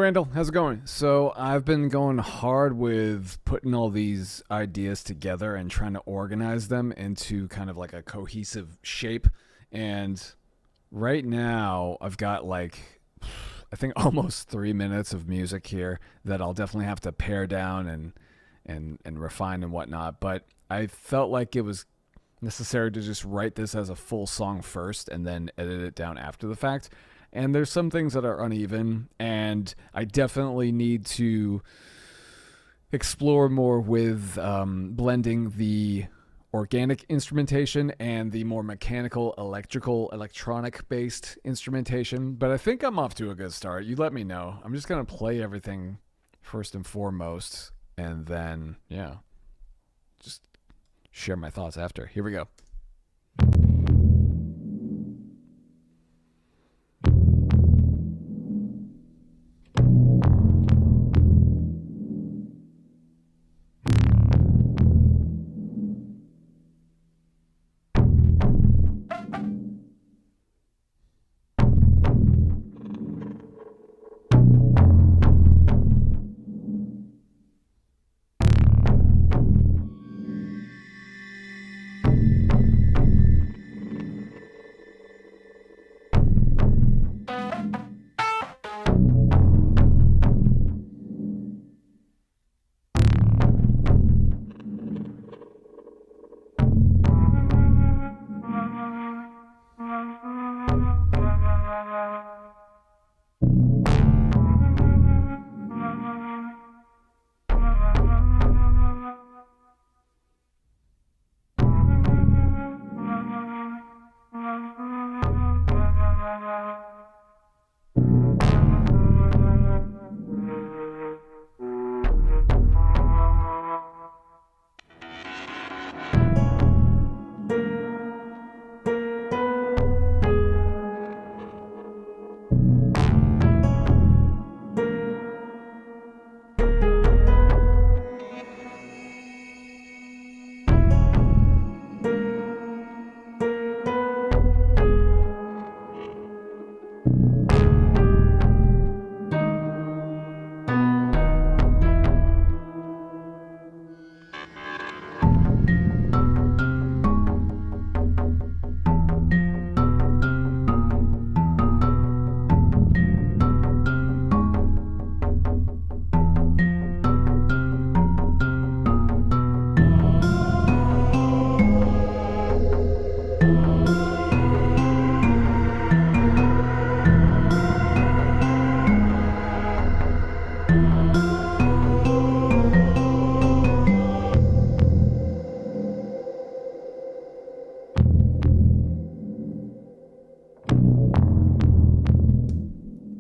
Randall, how's it going? So I've been going hard with putting all these ideas together and trying to organize them into kind of like a cohesive shape. And right now I've got like, I think almost 3 minutes of music here that I'll definitely have to pare down and refine and whatnot. But I felt like it was necessary to just write this as a full song first and then edit it down after the fact. And there's some things that are uneven, and I definitely need to explore more with blending the organic instrumentation and the more mechanical, electrical, electronic-based instrumentation. But I think I'm off to a good start. You let me know. I'm just going to play everything first and foremost, and then, yeah, just share my thoughts after. Here we go.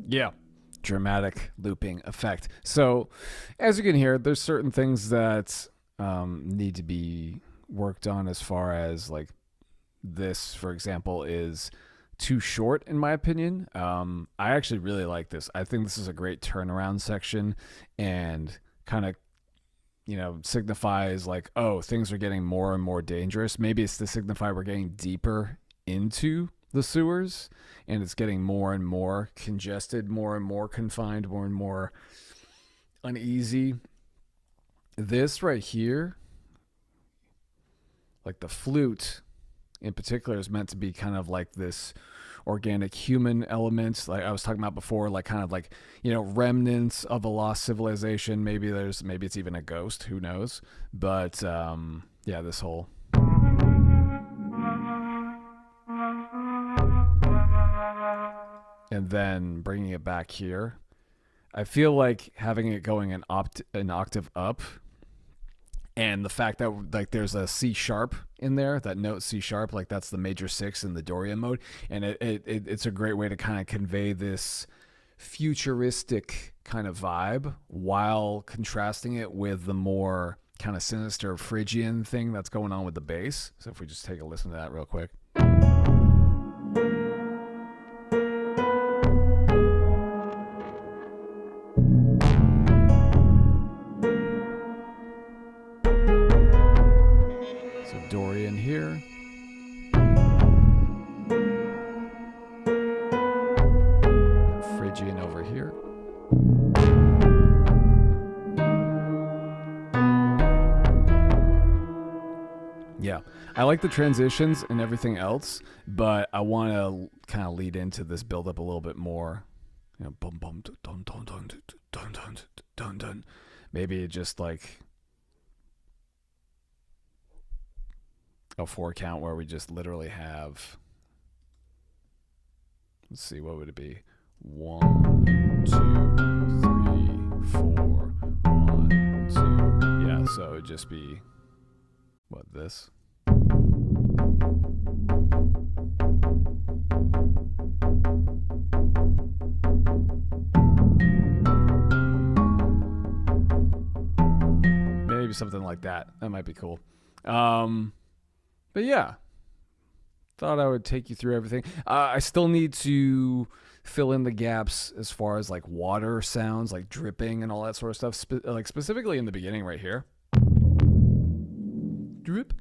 Yeah, dramatic looping effect. So as you can hear, there's certain things that need to be worked on as far as like this, for example, is too short in my opinion. I actually really like this. I think this is a great turnaround section and kind of, you know, signifies like, oh, things are getting more and more dangerous. Maybe it's to signify we're getting deeper into the sewers and it's getting more and more congested, more and more confined, more and more uneasy. This right here, like the flute in particular, is meant to be kind of like this organic human element, like I was talking about before, like kind of like, you know, remnants of a lost civilization. Maybe it's even a ghost, who knows. But yeah, this whole and then bringing it back here, I feel like having it going an octave up, and the fact that like there's a C sharp in there, that note C sharp, like that's the major 6 in the Dorian mode, and it's a great way to kind of convey this futuristic kind of vibe while contrasting it with the more kind of sinister Phrygian thing that's going on with the bass. So if we just take a listen to that real quick. Dorian here. Phrygian over here. Yeah, I like the transitions and everything else, but I want to kind of lead into this build up a little bit more. You know, bum bum dun dun dun dun dun dun dun. Maybe just like a 4 count where we just literally have. Let's see, what would it be? 1, 2, 3, 4, 1, 2. Yeah, so it'd just be what, this? Maybe something like that. That might be cool. But yeah, thought I would take you through everything. I still need to fill in the gaps as far as like water sounds, like dripping and all that sort of stuff. Like specifically in the beginning right here. Drip.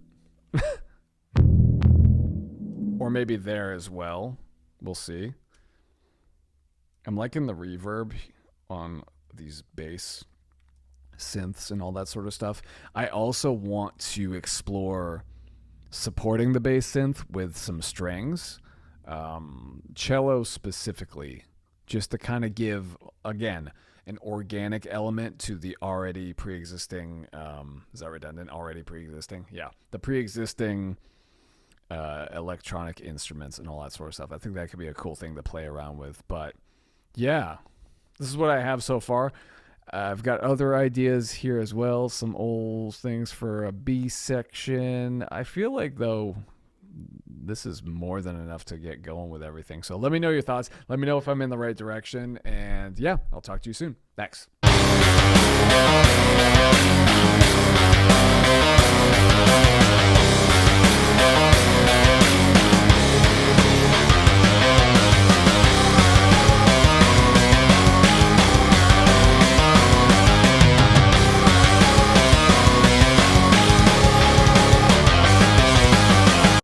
Or maybe there as well. We'll see. I'm liking the reverb on these bass synths and all that sort of stuff. I also want to explore supporting the bass synth with some strings, cello specifically, just to kind of give, again, an organic element to the already pre-existing, is that redundant? Already pre-existing? Yeah, the pre-existing electronic instruments and all that sort of stuff. I think that could be a cool thing to play around with. But yeah, this is what I have so far. I've got other ideas here as well, some old things for a B section. I feel like, though, this is more than enough to get going with everything. So let me know your thoughts. Let me know if I'm in the right direction. And yeah, I'll talk to you soon. Thanks.